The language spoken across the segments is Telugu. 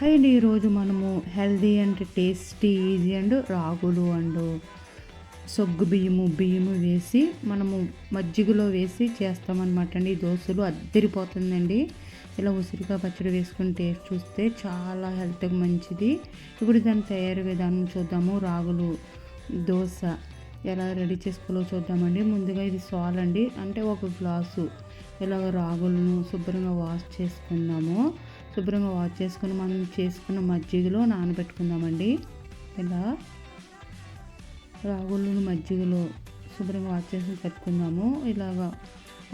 హాయ్ అండి. ఈరోజు మనము healthy and tasty easy and రాగులు అండ్ సొగ్గు బియ్యము వేసి మనము మజ్జిగలో వేసి చేస్తామన్నమాట అండి. ఈ దోశలు అద్దరిపోతుందండి. ఇలా ఉసిరికాయ పచ్చడి వేసుకుని టేస్ట్ చూస్తే చాలా హెల్త్కి మంచిది. ఇప్పుడు దాని తయారీ విధానం చూద్దాము. రాగులు దోశ ఎలా రెడీ చేసుకోవాలో చూద్దామండి. ముందుగా ఇది సాల్ అండి, అంటే ఒక గ్లాసు ఇలాగ రాగులను శుభ్రంగా వాష్ చేసుకుందాము. శుభ్రంగా వాష్ చేసుకుని మనం చేసుకున్న మజ్జిగలో నానబెట్టుకుందామండి. ఇలా రాగులను మజ్జిగలో శుభ్రంగా వాష్ చేసుకుని పెట్టుకుందాము. ఇలాగా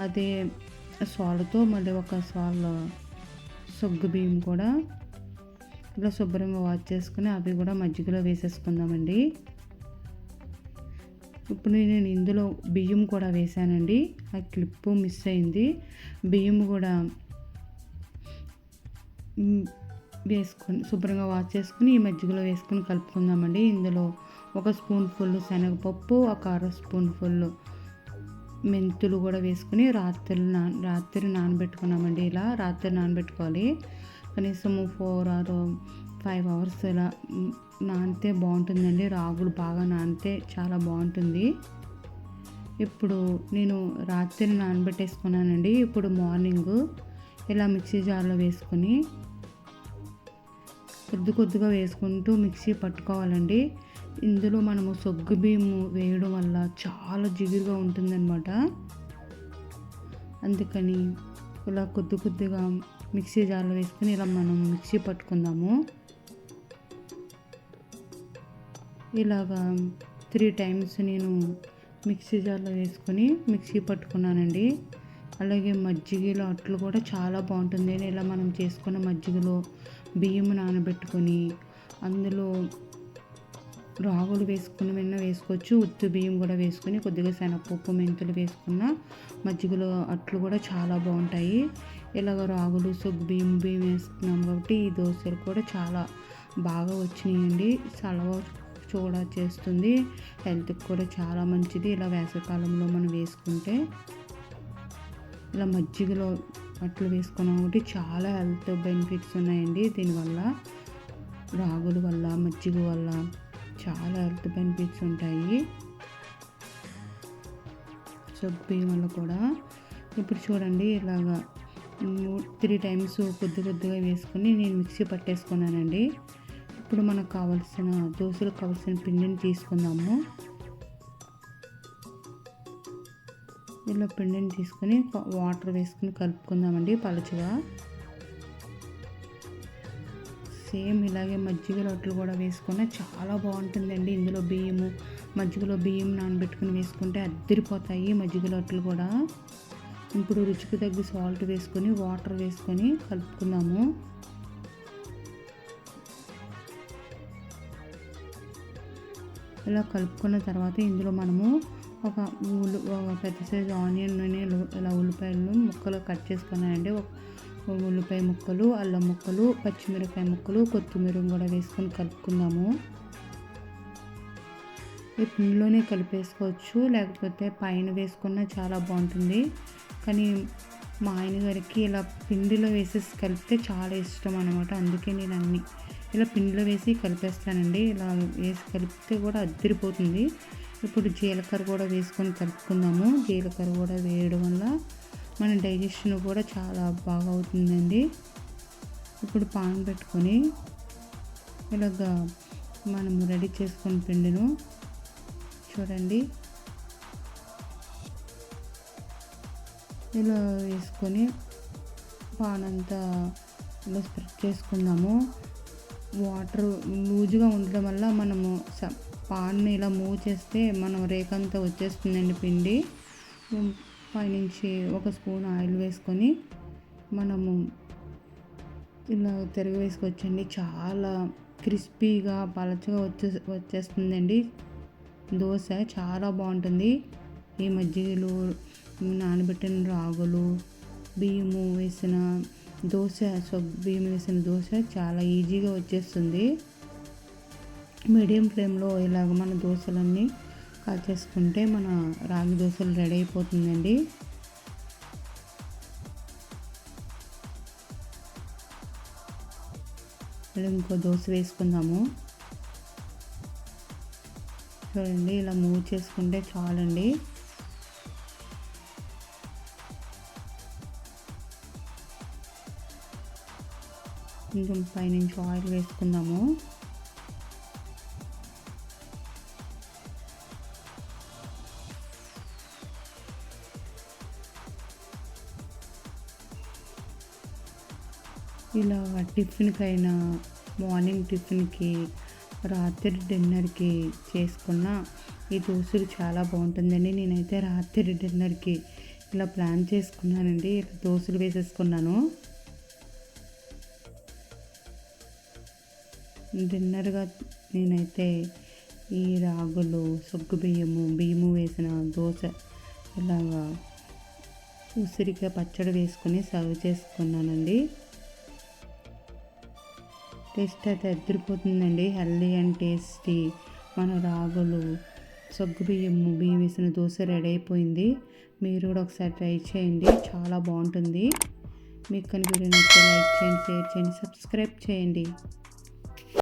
అదే సాల్తో మళ్ళీ ఒక సాల్ సొగ్గు బియ్యం కూడా ఇలా శుభ్రంగా వాష్ చేసుకుని అవి కూడా మజ్జిగలో వేసేసుకుందామండి. ఇప్పుడు నేను ఇందులో బియ్యం కూడా వేసానండి. ఆ క్లిప్పు మిస్ అయింది. బియ్యం కూడా వేసుకొని శుభ్రంగా వాష్ చేసుకుని ఈ మజ్జిగలో వేసుకుని కలుపుకుందామండి. ఇందులో ఒక స్పూన్ ఫుల్ శనగపప్పు, ఒక అర స్పూన్ ఫుల్ మెంతులు కూడా వేసుకుని రాత్రి నానబెట్టుకున్నామండి. ఇలా రాత్రి నానబెట్టుకోవాలి. కనీసం 4 or 5 hours ఇలా నానితే బాగుంటుందండి. రాగులు బాగా నానితే చాలా బాగుంటుంది. ఇప్పుడు నేను రాత్రి నానబెట్టేసుకున్నానండి. ఇప్పుడు మార్నింగ్ ఇలా మిక్సీ జార్లో వేసుకొని కొద్దిగా వేసుకుంటూ మిక్సీ పట్టుకోవాలండి. ఇందులో మనము సొగ్గు బియ్యం వేయడం వల్ల చాలా జిగురుగా ఉంటుందన్నమాట. అందుకని ఇలా కొద్దిగా మిక్సీ జార్లో వేసుకొని ఇలా మనం మిక్సీ పట్టుకుందాము. ఇలాగా 3 times నేను మిక్సీ జార్లో వేసుకొని మిక్సీ పట్టుకున్నానండి. అలాగే మజ్జిగలో అట్లు కూడా చాలా బాగుంటుంది. ఇలా మనం చేసుకున్న మజ్జిగలో బియ్యం నానబెట్టుకొని అందులో రాగులు వేసుకుని వేసుకోవచ్చు. ఉత్తి బియ్యం కూడా వేసుకొని కొద్దిగా శనగపప్పు మెంతులు వేసుకున్న మజ్జిగలో అట్లు కూడా చాలా బాగుంటాయి. ఇలాగ రాగులు సొగ్గు బియ్యం వేసుకున్నాం కాబట్టి ఈ దోశలు కూడా చాలా బాగా వచ్చినాయండి. చలవ కూడా చేస్తుంది, హెల్త్కి కూడా చాలా మంచిది. ఇలా వేసవికాలంలో మనం వేసుకుంటే ఇలా మజ్జిగలో అట్లు వేసుకున్నాం కాబట్టి చాలా హెల్త్ బెనిఫిట్స్ ఉన్నాయండి. దీనివల్ల రాగుల వల్ల మజ్జిగ వల్ల చాలా హెల్త్ బెనిఫిట్స్ ఉంటాయి. సొగ్గు బియ్యం వల్ల కూడా. ఇప్పుడు చూడండి ఇలాగా 3 times కొద్దిగా వేసుకొని నేను మిక్సీ పట్టేసుకున్నానండి. ఇప్పుడు మనకు కావాల్సిన దోశలకు కావాల్సిన పిండిని తీసుకుందాము. ఇలా పిండిని తీసుకొని వాటర్ వేసుకుని కలుపుకుందామండి పలుచగా. సేమ్ ఇలాగే మజ్జిగ రొట్టెలు కూడా వేసుకున్నా చాలా బాగుంటుందండి. ఇందులో మజ్జిగలో బియ్యం నానబెట్టుకుని వేసుకుంటే అద్దరిపోతాయి మజ్జిగ రొట్టెలు కూడా. ఇప్పుడు రుచికి తగ్గ సాల్ట్ వేసుకొని వాటర్ వేసుకొని కలుపుకుందాము. ఇలా కలుపుకున్న తర్వాత ఇందులో మనము ఒక పెద్ద సైజు ఆనియన్ ఇలా ఉల్లిపాయలు ముక్కలు కట్ చేసుకున్నానండి. ఉల్లిపాయ ముక్కలు, అల్లం ముక్కలు, పచ్చిమిరపకాయ ముక్కలు, కొత్తిమీర కూడా వేసుకొని కలుపుకుందాము. ఈ పిండిలోనే కలిపేసుకోవచ్చు, లేకపోతే పైన వేసుకున్నా చాలా బాగుంటుంది. కానీ మా ఆయన గారికి ఇలా పిండిలో వేసేసి కలిపితే చాలా ఇష్టం అన్నమాట. అందుకే నేను ఇలా పిండిలో వేసి కలిపేస్తానండి. ఇలా వేసి కలిపితే కూడా అద్దరిపోతుంది. ఇప్పుడు జీలకర్ర కూడా వేసుకొని కలుపుకుందాము. జీలకర్ర కూడా వేయడం వల్ల మన డైజెషన్ కూడా చాలా బాగా అవుతుందండి. ఇప్పుడు పాన్ పెట్టుకొని ఇలాగా మనము రెడీ చేసుకున్న పిండిను చూడండి ఇలా వేసుకొని పాన్ అంతా ఇలా స్ప్రెడ్ చేసుకుందాము. వాటర్ లూజ్గా ఉండడం వల్ల మనము పాన్ని ఇలా మూవ్ చేస్తే మనం రేకంతా వచ్చేస్తుందండి పిండి. పైనుంచి ఒక స్పూన్ ఆయిల్ వేసుకొని మనము ఇలా తిరగ వేసుకోవచ్చండి. చాలా క్రిస్పీగా పలచగా వచ్చేస్తుందండి దోశ. చాలా బాగుంటుంది. ఈ మజ్జిగలు, నానబెట్టిన రాగులు, బియ్యము వేసిన దోశ, బియ్యం వేసిన దోశ చాలా ఈజీగా వచ్చేస్తుంది. మీడియం ఫ్లేమ్లో ఇలాగ మన దోశలన్నీ కాల్చేసుకుంటే మన రాగి దోశలు రెడీ అయిపోతుందండి. ఇలా ఇంకో దోశ వేసుకుందాము. చూడండి, ఇలా మూవ్ చేసుకుంటే చాలండి. కొంచెం పైనుంచి ఆయిల్ వేసుకుందాము. ఇలా టిఫిన్కైనా, మార్నింగ్ టిఫిన్కి, రాత్రి డిన్నర్కి చేసుకున్న ఈ దోశలు చాలా బాగుంటుందండి. నేనైతే రాత్రి డిన్నర్కి ఇలా ప్లాన్ చేసుకున్నానండి. ఇలా దోశలు వేసేసుకున్నాను. డిన్నర్గా నేనైతే ఈ రాగులు, బియ్యము వేసిన దోశ ఇలాగా ఉసిరికాయ పచ్చడి వేసుకుని సర్వ్ చేసుకున్నానండి. టేస్ట్ అయితే అదిరిపోతుందండి. హెల్దీ అండ్ టేస్టీ మన రాగులు, బియ్యం వేసిన దోశ రెడీ అయిపోయింది. మీరు కూడా ఒకసారి ట్రై చేయండి, చాలా బాగుంటుంది. మీకు కనుక వీడియో నచ్చితే లైక్ చేయండి, షేర్ చేయండి, సబ్స్క్రైబ్ చేయండి.